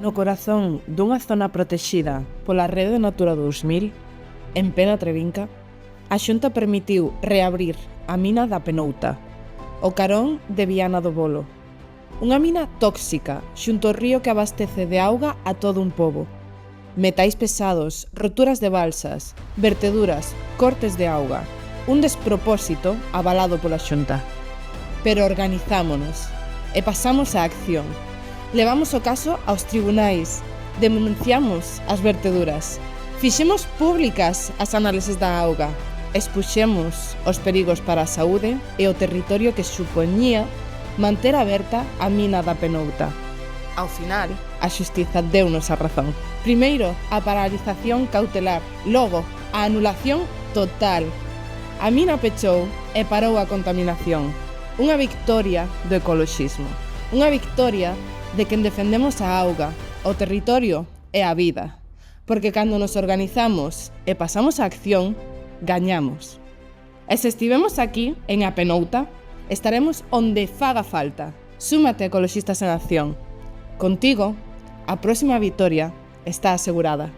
No corazón dunha zona protexida pola Rede Natura 2000, en Pena Trevinca, a Xunta permitiu reabrir a mina da Penouta, o carón de Viana do Bolo. Unha mina tóxica xunto ao río que abastece de auga a todo un pobo. Metais pesados, roturas de balsas, verteduras, cortes de auga. Un despropósito avalado pola Xunta. Pero organizámonos e pasamos á acción. Levamos o caso aos tribunais, denunciamos as verteduras, fixemos públicas as análises da auga, expuxemos os perigos para a saúde e o territorio que supoñía manter aberta a mina da Penouta. Ao final, a xustiza deunos a razón. Primeiro, a paralización cautelar, logo, a anulación total. A mina pechou e parou a contaminación. Unha victoria do ecoloxismo. Unha victoria de quen defendemos a auga, o territorio e a vida. Porque cando nos organizamos e pasamos a acción, gañamos. E se estivemos aquí, en A Penouta, estaremos onde faga falta. Súmate a Ecoloxistas en Acción. Contigo, a próxima vitoria está asegurada.